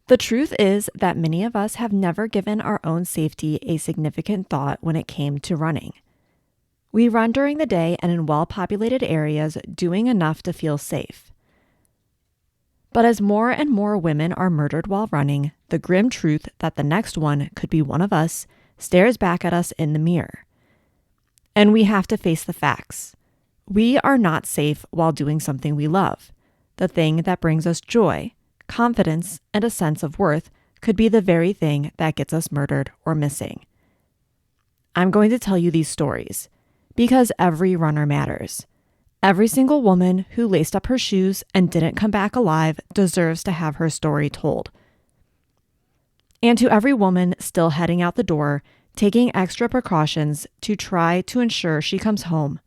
The truth is that many of us have never given our own safety a significant thought when it came to running. We run during the day and in well-populated areas, doing enough to feel safe. But as more and more women are murdered while running, the grim truth that the next one could be one of us stares back at us in the mirror. And we have to face the facts. We are not safe while doing something we love. The thing that brings us joy, confidence, and a sense of worth could be the very thing that gets us murdered or missing. I'm going to tell you these stories because every runner matters. Every single woman who laced up her shoes and didn't come back alive deserves to have her story told. And to every woman still heading out the door, taking extra precautions to try to ensure she comes home,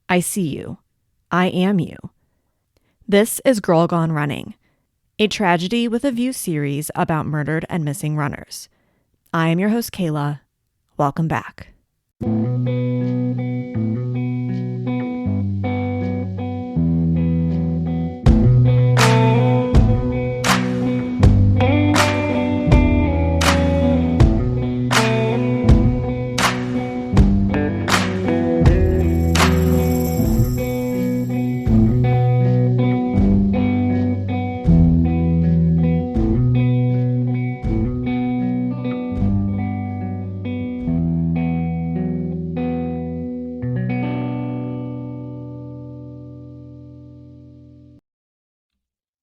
I see you. I am you. This is Girl Gone Running, a Tragedy with a View series about murdered and missing runners. I am your host, Kayla. Welcome back.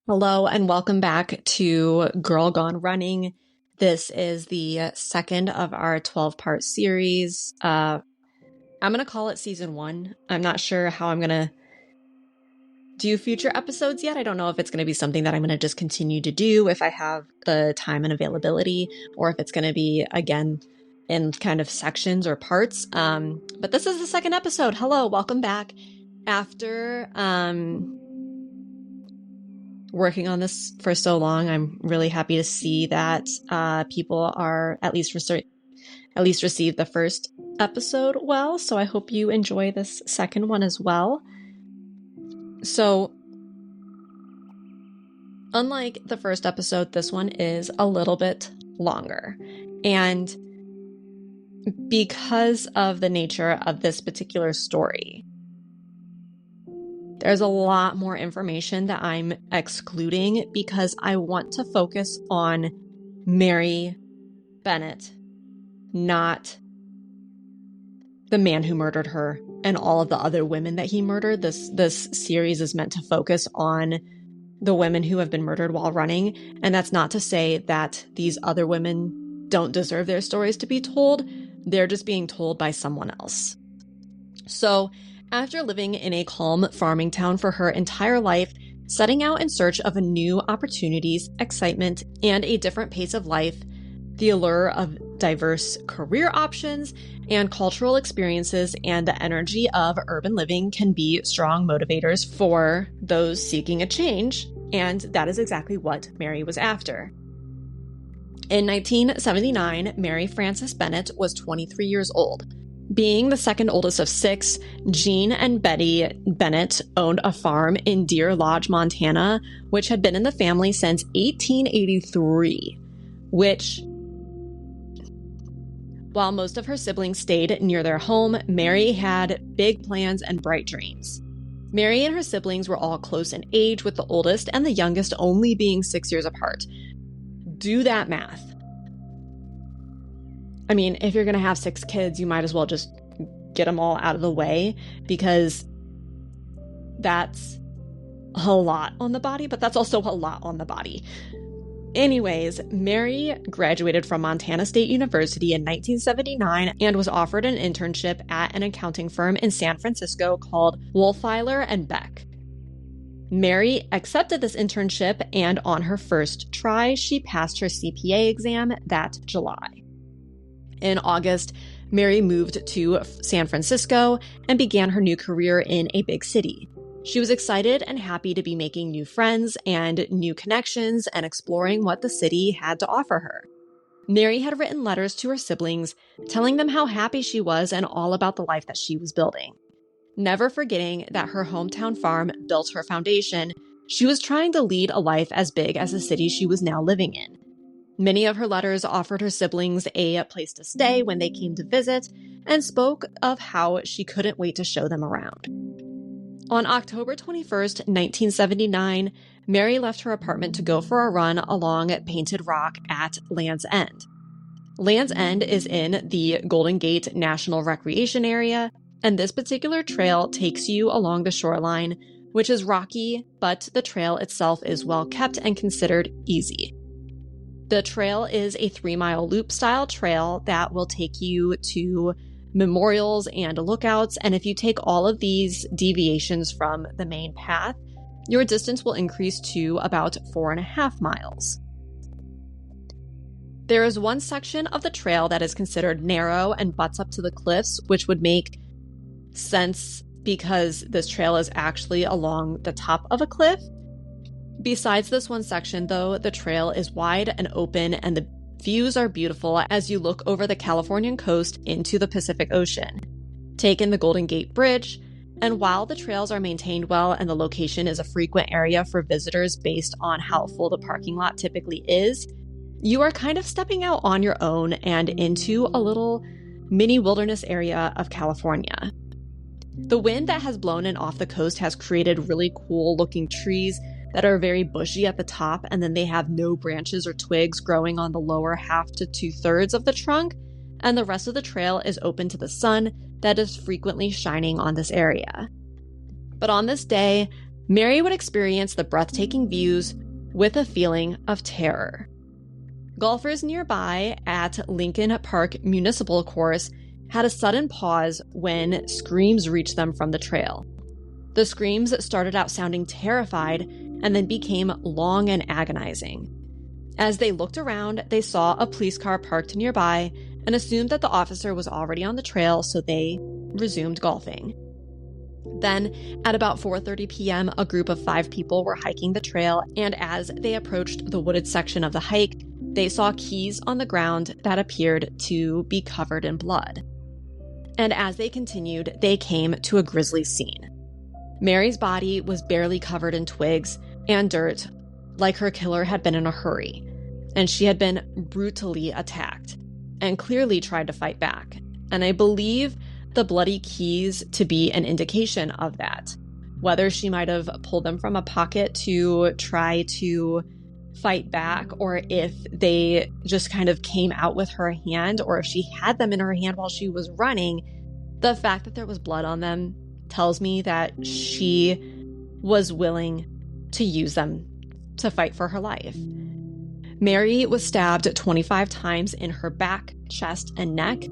Hello and welcome back to Girl Gone Running. This is the second of our 12-part series. I'm going to call it season 1. I'm not sure how I'm going to do future episodes yet. I don't know if it's going to be something that I'm going to just continue to do if I have the time and availability, or if it's going to be, again, in kind of sections or parts. But this is the second episode. Hello, welcome back. After working on this for so long, I'm really happy to see that people are at least received the first episode well. So I hope you enjoy this second one as well. So, unlike the first episode, this one is a little bit longer. And because of the nature of this particular story, there's a lot more information that I'm excluding because I want to focus on Mary Bennett, not the man who murdered her and all of the other women that he murdered. This series is meant to focus on the women who have been murdered while running. And that's not to say that these other women don't deserve their stories to be told. They're just being told by someone else. So, after living in a calm farming town for her entire life, setting out in search of new opportunities, excitement, and a different pace of life, the allure of diverse career options and cultural experiences and the energy of urban living can be strong motivators for those seeking a change, and that is exactly what Mary was after. In 1979, Mary Frances Bennett was 23 years old. Being the second oldest of 6, Jean and Betty Bennett owned a farm in Deer Lodge, Montana, which had been in the family since 1883, which, while most of her siblings stayed near their home, Mary had big plans and bright dreams. Mary and her siblings were all close in age, with the oldest and the youngest only being 6 years apart. Do that math. I mean, if you're going to have 6 kids, you might as well just get them all out of the way, because that's a lot on the body, but that's also a lot on the body. Anyways, Mary graduated from Montana State University in 1979 and was offered an internship at an accounting firm in San Francisco called Wolfiler and Beck. Mary accepted this internship, and on her first try, she passed her CPA exam that July. In August, Mary moved to San Francisco and began her new career in a big city. She was excited and happy to be making new friends and new connections and exploring what the city had to offer her. Mary had written letters to her siblings, telling them how happy she was and all about the life that she was building. Never forgetting that her hometown farm built her foundation, she was trying to lead a life as big as the city she was now living in. Many of her letters offered her siblings a place to stay when they came to visit and spoke of how she couldn't wait to show them around. On October 21st, 1979, Mary left her apartment to go for a run along Painted Rock at Land's End. Land's End is in the Golden Gate National Recreation Area, and this particular trail takes you along the shoreline, which is rocky, but the trail itself is well kept and considered easy. The trail is a 3-mile loop-style trail that will take you to memorials and lookouts, and if you take all of these deviations from the main path, your distance will increase to about 4.5 miles. There is one section of the trail that is considered narrow and butts up to the cliffs, which would make sense because this trail is actually along the top of a cliff. Besides this one section, though, the trail is wide and open, and the views are beautiful as you look over the Californian coast into the Pacific Ocean. Take in the Golden Gate Bridge, and while the trails are maintained well and the location is a frequent area for visitors based on how full the parking lot typically is, you are kind of stepping out on your own and into a little mini wilderness area of California. The wind that has blown in off the coast has created really cool looking trees that are very bushy at the top, and then they have no branches or twigs growing on the lower half to 2/3 of the trunk, and the rest of the trail is open to the sun that is frequently shining on this area. But on this day, Mary would experience the breathtaking views with a feeling of terror. Golfers nearby at Lincoln Park Municipal Course had a sudden pause when screams reached them from the trail. The screams started out sounding terrified and then became long and agonizing. As they looked around, they saw a police car parked nearby and assumed that the officer was already on the trail, so they resumed golfing. Then, at about 4:30 p.m., a group of 5 people were hiking the trail, and as they approached the wooded section of the hike, they saw keys on the ground that appeared to be covered in blood. And as they continued, they came to a grisly scene. Mary's body was barely covered in twigs and dirt, like her killer had been in a hurry, and she had been brutally attacked and clearly tried to fight back. And I believe the bloody keys to be an indication of that. Whether she might have pulled them from a pocket to try to fight back, or if they just kind of came out with her hand, or if she had them in her hand while she was running, the fact that there was blood on them tells me that she was willing to use them to fight for her life. Mary was stabbed 25 times in her back, chest, and neck.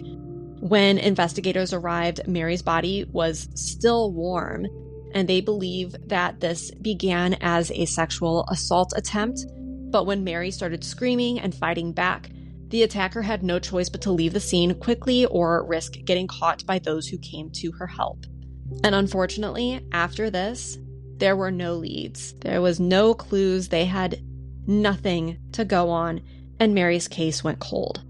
When investigators arrived, Mary's body was still warm, and they believe that this began as a sexual assault attempt. But when Mary started screaming and fighting back, the attacker had no choice but to leave the scene quickly or risk getting caught by those who came to her help. And unfortunately, after this, there were no leads. There was no clues. They had nothing to go on, and Mary's case went cold.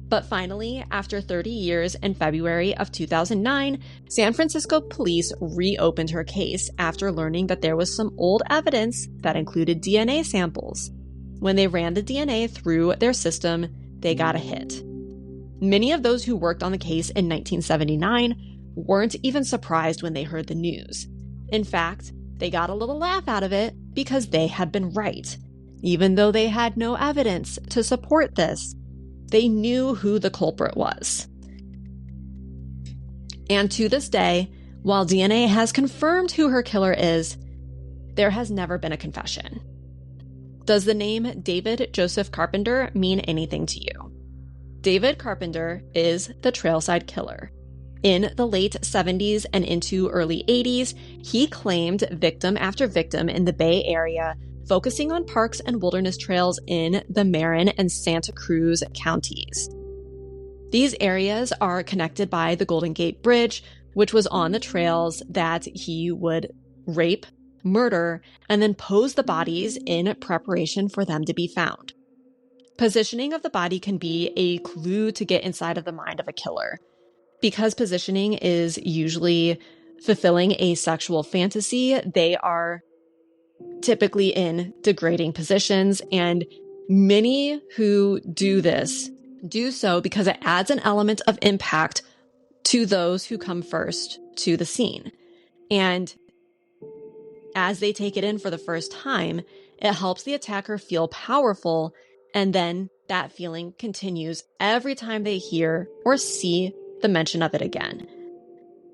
But finally, after 30 years, in February of 2009, San Francisco police reopened her case after learning that there was some old evidence that included DNA samples. When they ran the DNA through their system, they got a hit. Many of those who worked on the case in 1979 weren't even surprised when they heard the news. In fact, they got a little laugh out of it because they had been right. Even though they had no evidence to support this, they knew who the culprit was. And to this day, while DNA has confirmed who her killer is, there has never been a confession. Does the name David Joseph Carpenter mean anything to you? David Carpenter is the Trailside Killer. In the late 70s and into early 80s, he claimed victim after victim in the Bay Area, focusing on parks and wilderness trails in the Marin and Santa Cruz counties. These areas are connected by the Golden Gate Bridge, which was on the trails that he would rape, murder, and then pose the bodies in preparation for them to be found. Positioning of the body can be a clue to get inside of the mind of a killer. Because positioning is usually fulfilling a sexual fantasy, they are typically in degrading positions, and Many who do this do so because it adds an element of impact to those who come first to the scene. And as they take it in for the first time, it helps the attacker feel powerful, and then that feeling continues every time they hear or see the mention of it again.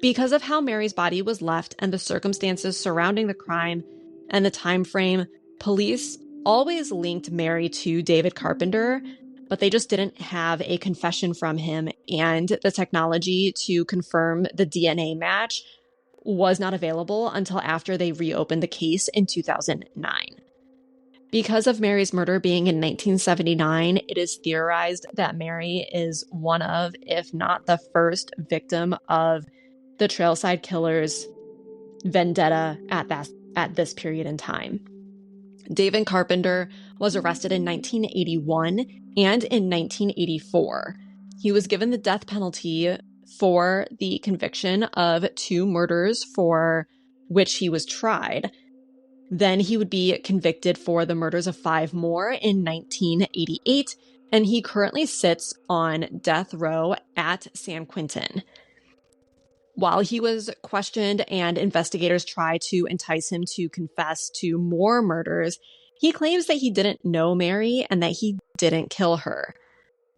Because of how Mary's body was left and the circumstances surrounding the crime and the time frame, police always linked Mary to David Carpenter, but they just didn't have a confession from him, and the technology to confirm the DNA match was not available until after they reopened the case in 2009. Because of Mary's murder being in 1979, it is theorized that Mary is one of, if not the first victim of the Trailside Killer's vendetta at this period in time. David Carpenter was arrested in 1981 and in 1984. He was given the death penalty for the conviction of 2 murders for which he was tried. Then he would be convicted for the murders of 5 more in 1988, and he currently sits on death row at San Quentin. While he was questioned and investigators tried to entice him to confess to more murders, he claims that he didn't know Mary and that he didn't kill her.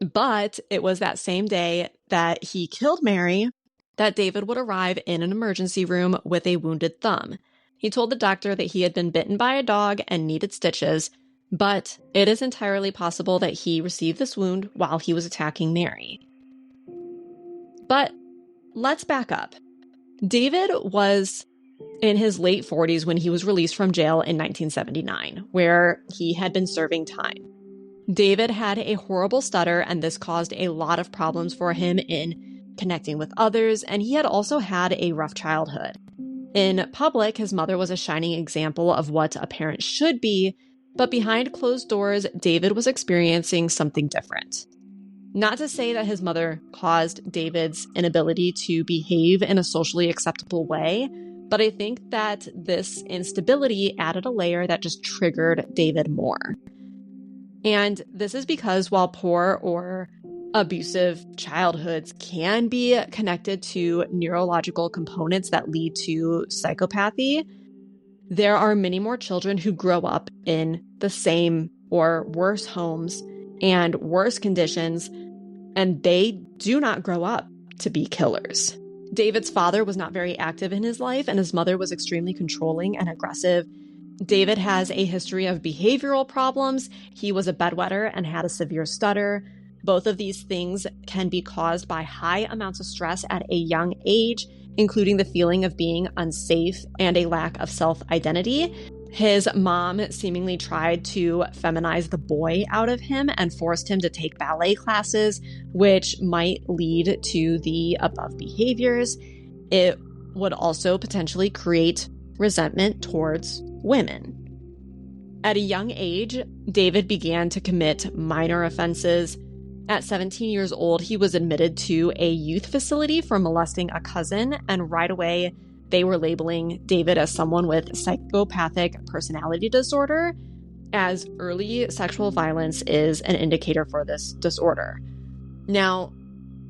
But it was that same day that he killed Mary that David would arrive in an emergency room with a wounded thumb. He told the doctor that he had been bitten by a dog and needed stitches, but it is entirely possible that he received this wound while he was attacking Mary. But let's back up. David was in his late 40s when he was released from jail in 1979, where he had been serving time. David had a horrible stutter, and this caused a lot of problems for him in connecting with others, and he had also had a rough childhood. In public, his mother was a shining example of what a parent should be, but behind closed doors, David was experiencing something different. Not to say that his mother caused David's inability to behave in a socially acceptable way, but I think that this instability added a layer that just triggered David more. And this is because while poor or abusive childhoods can be connected to neurological components that lead to psychopathy, there are many more children who grow up in the same or worse homes and worse conditions, and they do not grow up to be killers. David's father was not very active in his life, and his mother was extremely controlling and aggressive. David has a history of behavioral problems. He was a bedwetter and had a severe stutter. Both of these things can be caused by high amounts of stress at a young age, including the feeling of being unsafe and a lack of self-identity. His mom seemingly tried to feminize the boy out of him and forced him to take ballet classes, which might lead to the above behaviors. It would also potentially create resentment towards women. At a young age, David began to commit minor offenses. At 17 years old, he was admitted to a youth facility for molesting a cousin, and right away, they were labeling David as someone with psychopathic personality disorder, as early sexual violence is an indicator for this disorder. Now,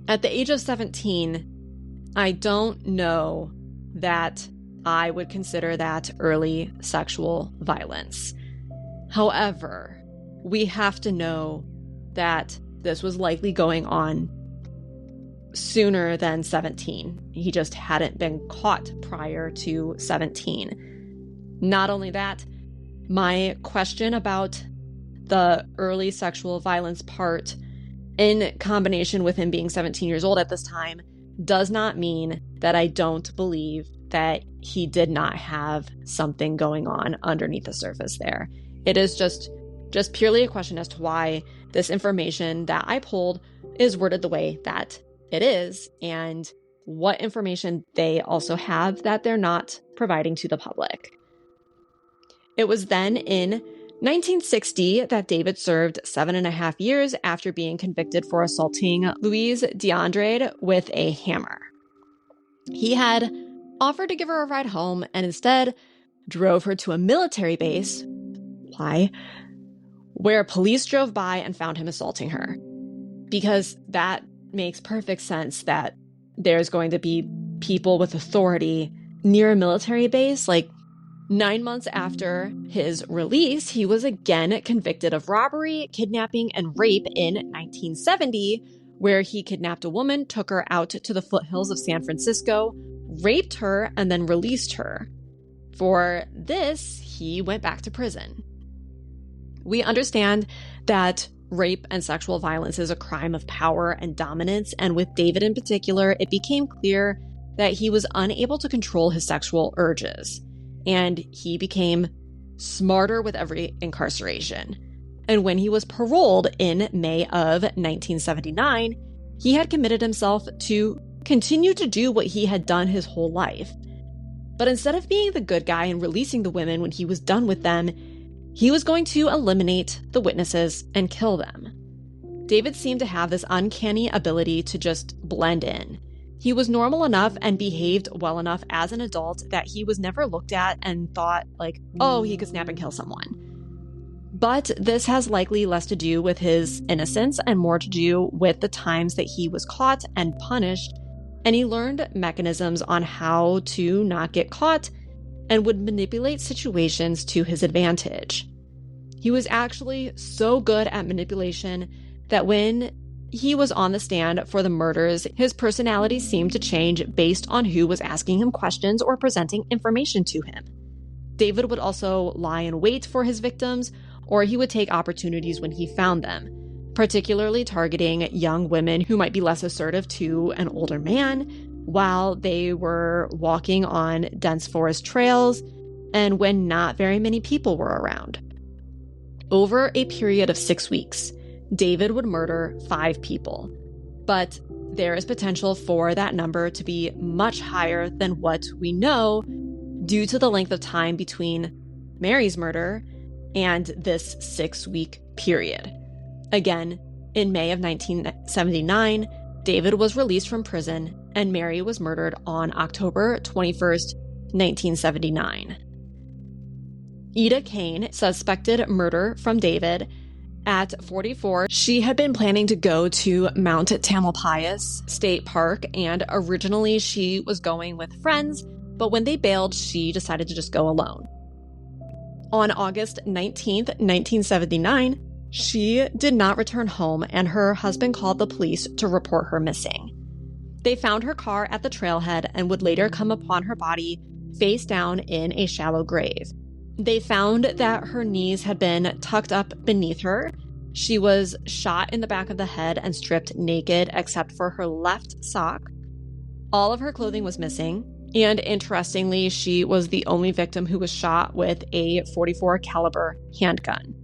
at the age of 17, I don't know that I would consider that early sexual violence. However, we have to know that this was likely going on sooner than 17. He just hadn't been caught prior to 17. Not only that, my question about the early sexual violence part, in combination with him being 17 years old at this time, does not mean that I don't believe that he did not have something going on underneath the surface there. It is just purely a question as to why this information that I pulled is worded the way that it is, and what information they also have that they're not providing to the public. It was then in 1960 that David served 7.5 years after being convicted for assaulting Louise DeAndrade with a hammer. He had offered to give her a ride home and instead drove her to a military base. Why? where police drove by and found him assaulting her. Because that makes perfect sense that there's going to be people with authority near a military base. Like 9 months after his release, he was again convicted of robbery, kidnapping, and rape in 1970, where he kidnapped a woman, took her out to the foothills of San Francisco, raped her, and then released her. For this, he went back to prison. We understand that rape and sexual violence is a crime of power and dominance, and with David in particular, it became clear that he was unable to control his sexual urges, and he became smarter with every incarceration. And when he was paroled in May of 1979, he had committed himself to continue to do what he had done his whole life. But instead of being the good guy and releasing the women when he was done with them, he was going to eliminate the witnesses and kill them. David seemed to have this uncanny ability to just blend in. He was normal enough and behaved well enough as an adult that he was never looked at and thought like, oh, he could snap and kill someone. But this has likely less to do with his innocence and more to do with the times that he was caught and punished, and he learned mechanisms on how to not get caught and would manipulate situations to his advantage. He was actually so good at manipulation that when he was on the stand for the murders, his personality seemed to change based on who was asking him questions or presenting information to him. David would also lie in wait for his victims, or he would take opportunities when he found them, particularly targeting young women who might be less assertive to an older man while they were walking on dense forest trails and when not very many people were around. Over a period of 6 weeks, David would murder 5 people, but there is potential for that number to be much higher than what we know due to the length of time between Mary's murder and this 6-week period. Again, in May of 1979, David was released from prison and Mary was murdered on October 21st, 1979. Ida Kane suspected murder from David. At 44, she had been planning to go to Mount Tamalpais State Park, and originally she was going with friends, but when they bailed, she decided to just go alone. On August 19th, 1979, she did not return home, and her husband called the police to report her missing. They found her car at the trailhead and would later come upon her body face down in a shallow grave. They found that her knees had been tucked up beneath her. She was shot in the back of the head and stripped naked except for her left sock. All of her clothing was missing, and interestingly, she was the only victim who was shot with a .44 caliber handgun.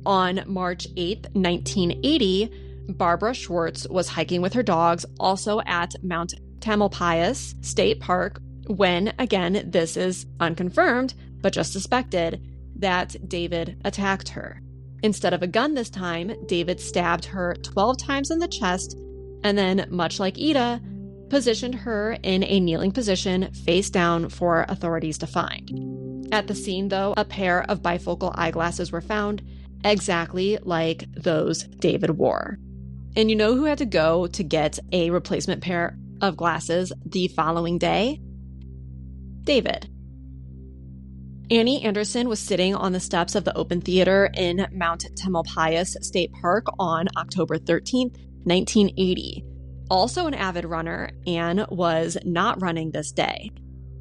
On March 8th, 1980, Barbara Schwartz was hiking with her dogs, also at Mount Tamalpais State Park, when, again, this is unconfirmed, but just suspected, that David attacked her. Instead of a gun this time, David stabbed her 12 times in the chest, and then, much like Ida, positioned her in a kneeling position face down for authorities to find. At the scene, though, a pair of bifocal eyeglasses were found, exactly like those David wore. And you know who had to go to get a replacement pair of glasses the following day? David. Annie Anderson was sitting on the steps of the Open Theater in Mount Tamalpais State Park on October 13th, 1980. Also an avid runner, Anne was not running this day.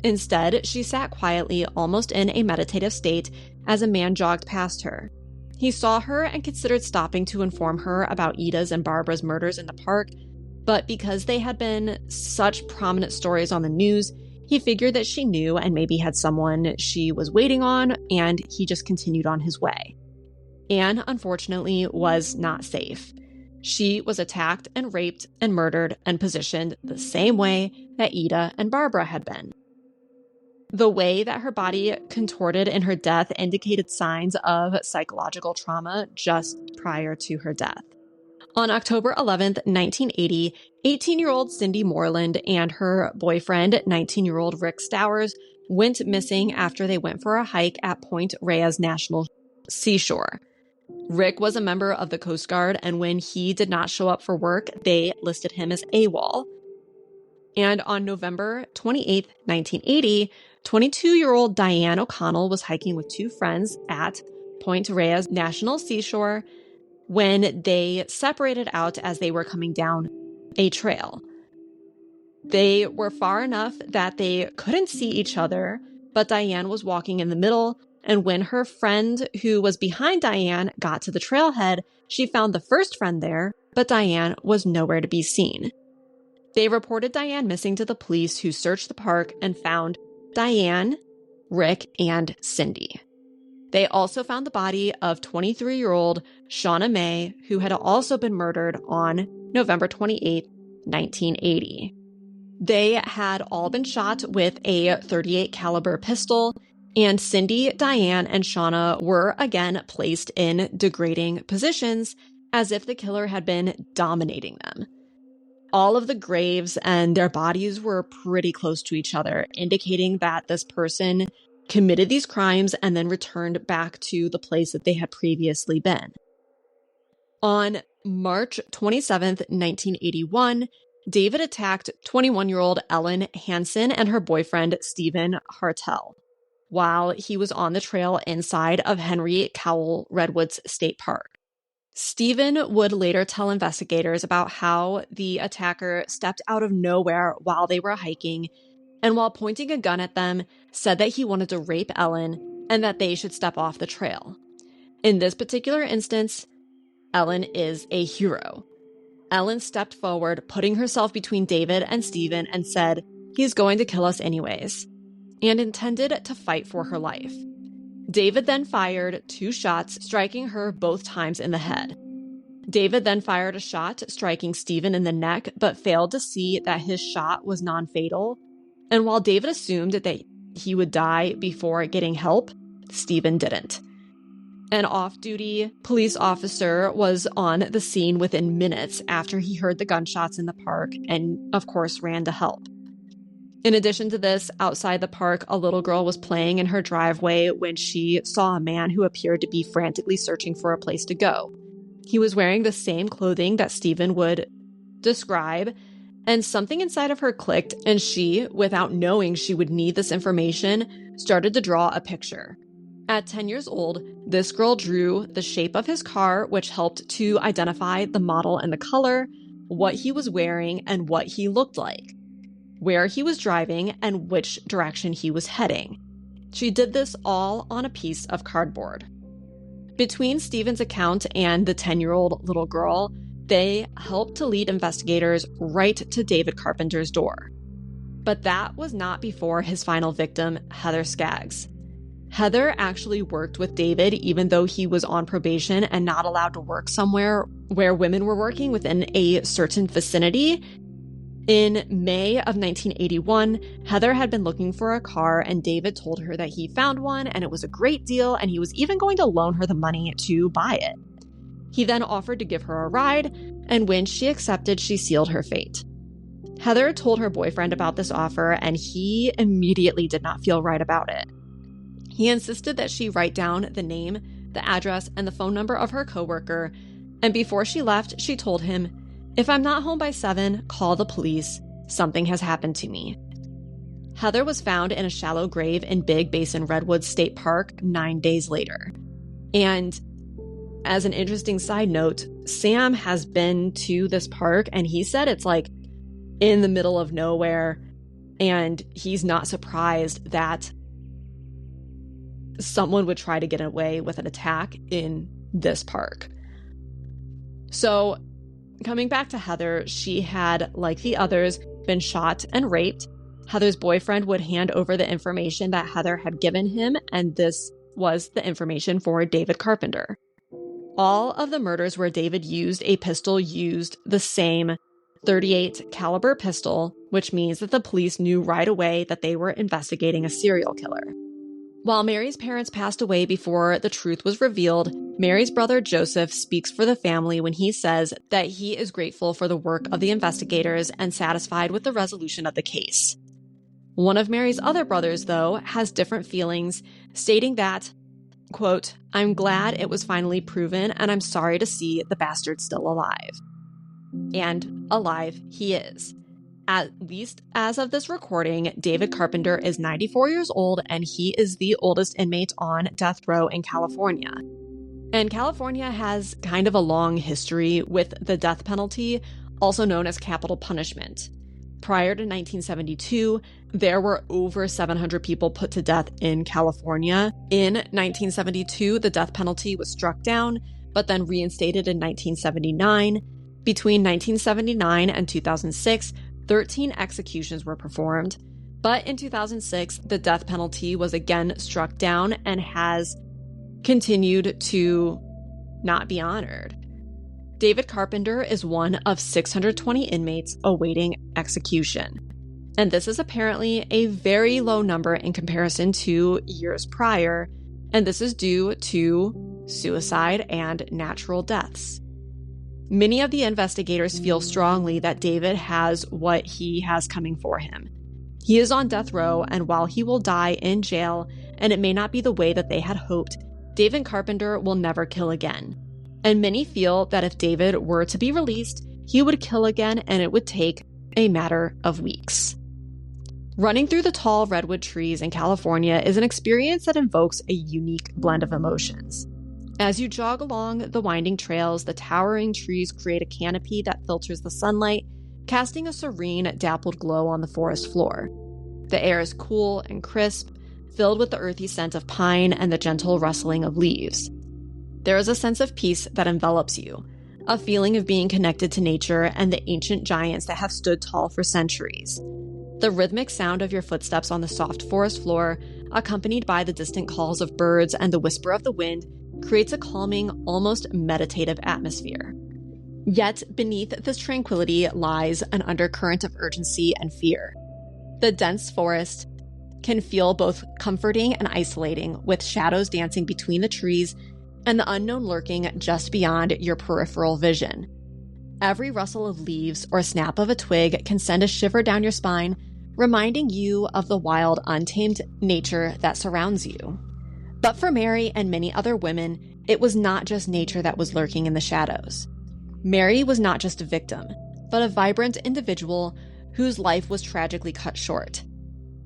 Instead, she sat quietly, almost in a meditative state, as a man jogged past her. He saw her and considered stopping to inform her about Ida's and Barbara's murders in the park, but because they had been such prominent stories on the news, he figured that she knew and maybe had someone she was waiting on, and he just continued on his way. Anne, unfortunately, was not safe. She was attacked and raped and murdered and positioned the same way that Ida and Barbara had been. The way that her body contorted in her death indicated signs of psychological trauma just prior to her death. On October 11th, 1980, 18-year-old Cindy Moreland and her boyfriend, 19-year-old Rick Stowers, went missing after they went for a hike at Point Reyes National Seashore. Rick was a member of the Coast Guard, and when he did not show up for work, they listed him as AWOL. And on November 28th, 1980, 22-year-old Diane O'Connell was hiking with two friends at Point Reyes National Seashore when they separated out as they were coming down a trail. They were far enough that they couldn't see each other, but Diane was walking in the middle, and when her friend who was behind Diane got to the trailhead, she found the first friend there, but Diane was nowhere to be seen. They reported Diane missing to the police, who searched the park and found Diane, Rick, and Cindy. They also found the body of 23-year-old Shauna May, who had also been murdered on November 28, 1980. They had all been shot with a .38 caliber pistol, and Cindy, Diane, and Shauna were again placed in degrading positions as if the killer had been dominating them. All of the graves and their bodies were pretty close to each other, indicating that this person committed these crimes and then returned back to the place that they had previously been. On March 27th, 1981, David attacked 21-year-old Ellen Hansen and her boyfriend, Stephen Hartel, while he was on the trail inside of Henry Cowell Redwoods State Park. Stephen would later tell investigators about how the attacker stepped out of nowhere while they were hiking, and while pointing a gun at them, said that he wanted to rape Ellen and that they should step off the trail. In this particular instance, Ellen is a hero. Ellen stepped forward, putting herself between David and Stephen, and said, "He's going to kill us anyways," and intended to fight for her life. David then fired 2 shots, striking her both times in the head. David then fired a shot, striking Stephen in the neck, but failed to see that his shot was non-fatal. And while David assumed that he would die before getting help, Stephen didn't. An off-duty police officer was on the scene within minutes after he heard the gunshots in the park and, of course, ran to help. In addition to this, outside the park, a little girl was playing in her driveway when she saw a man who appeared to be frantically searching for a place to go. He was wearing the same clothing that Stephen would describe, and something inside of her clicked, and she, without knowing she would need this information, started to draw a picture. At 10 years old, this girl drew the shape of his car, which helped to identify the model and the color, what he was wearing, and what he looked like, where he was driving, and which direction he was heading. She did this all on a piece of cardboard. Between Stephen's account and the 10-year-old little girl, they helped to lead investigators right to David Carpenter's door. But that was not before his final victim, Heather Skaggs. Heather actually worked with David even though he was on probation and not allowed to work somewhere where women were working within a certain vicinity. In May of 1981, Heather had been looking for a car, and David told her that he found one and it was a great deal, and he was even going to loan her the money to buy it. He then offered to give her a ride, and when she accepted, she sealed her fate. Heather told her boyfriend about this offer, and he immediately did not feel right about it. He insisted that she write down the name, the address, and the phone number of her coworker, and before she left, she told him, "If I'm not home by 7, call the police. Something has happened to me." Heather was found in a shallow grave in Big Basin Redwoods State Park 9 days later. And as an interesting side note, Sam has been to this park, and he said it's like in the middle of nowhere, and he's not surprised that someone would try to get away with an attack in this park. So, coming back to Heather, she had, like the others, been shot and raped. Heather's boyfriend would hand over the information that Heather had given him, and this was the information for David Carpenter. All of the murders where David used a pistol used the same .38 caliber pistol, which means that the police knew right away that they were investigating a serial killer. While Mary's parents passed away before the truth was revealed, Mary's brother Joseph speaks for the family when he says that he is grateful for the work of the investigators and satisfied with the resolution of the case. One of Mary's other brothers, though, has different feelings, stating that, quote, "I'm glad it was finally proven, and I'm sorry to see the bastard still alive." And alive he is. At least as of this recording, David Carpenter is 94 years old, and he is the oldest inmate on death row in California. And California has kind of a long history with the death penalty, also known as capital punishment. Prior to 1972, there were over 700 people put to death in California. In 1972, the death penalty was struck down, but then reinstated in 1979. Between 1979 and 2006, 13 executions were performed. But in 2006, the death penalty was again struck down and has continued to not be honored. David Carpenter is one of 620 inmates awaiting execution. And this is apparently a very low number in comparison to years prior, and this is due to suicide and natural deaths. Many of the investigators feel strongly that David has what he has coming for him. He is on death row, and while he will die in jail, and it may not be the way that they had hoped, David Carpenter will never kill again. And many feel that if David were to be released, he would kill again, and it would take a matter of weeks. Running through the tall redwood trees in California is an experience that invokes a unique blend of emotions. As you jog along the winding trails, the towering trees create a canopy that filters the sunlight, casting a serene, dappled glow on the forest floor. The air is cool and crisp, filled with the earthy scent of pine and the gentle rustling of leaves. There is a sense of peace that envelops you, a feeling of being connected to nature and the ancient giants that have stood tall for centuries. The rhythmic sound of your footsteps on the soft forest floor, accompanied by the distant calls of birds and the whisper of the wind, creates a calming, almost meditative atmosphere. Yet, beneath this tranquility lies an undercurrent of urgency and fear. The dense forest can feel both comforting and isolating, with shadows dancing between the trees and the unknown lurking just beyond your peripheral vision. Every rustle of leaves or snap of a twig can send a shiver down your spine, reminding you of the wild, untamed nature that surrounds you. But for Mary and many other women, it was not just nature that was lurking in the shadows. Mary was not just a victim, but a vibrant individual whose life was tragically cut short.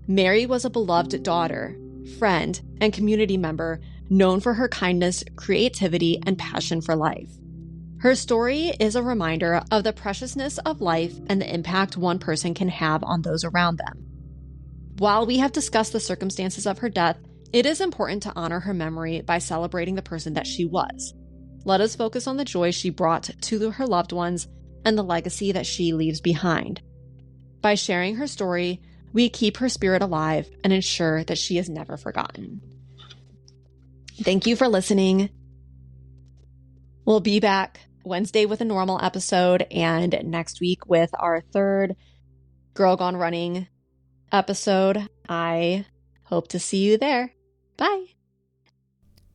Mary was a beloved daughter, friend, and community member known for her kindness, creativity, and passion for life. Her story is a reminder of the preciousness of life and the impact one person can have on those around them. While we have discussed the circumstances of her death, it is important to honor her memory by celebrating the person that she was. Let us focus on the joy she brought to her loved ones and the legacy that she leaves behind. By sharing her story, we keep her spirit alive and ensure that she is never forgotten. Thank you for listening. We'll be back Wednesday with a normal episode and next week with our third Girl Gone Running episode. I hope to see you there. Bye.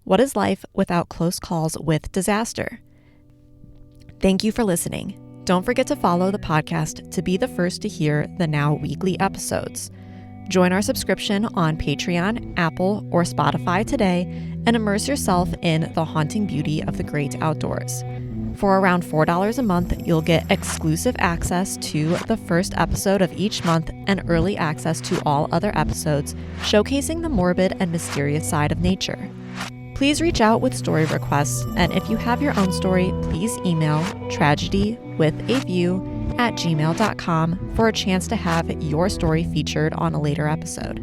What is life without close calls with disaster? Thank you for listening. Don't forget to follow the podcast to be the first to hear the now weekly episodes. Join our subscription on Patreon, Apple, or Spotify today and immerse yourself in the haunting beauty of the great outdoors. For around $4 a month, you'll get exclusive access to the first episode of each month and early access to all other episodes, showcasing the morbid and mysterious side of nature. Please reach out with story requests, and if you have your own story, please email tragedywithaview@gmail.com for a chance to have your story featured on a later episode.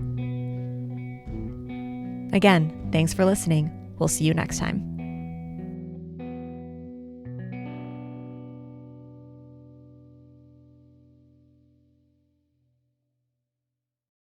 Again, thanks for listening. We'll see you next time.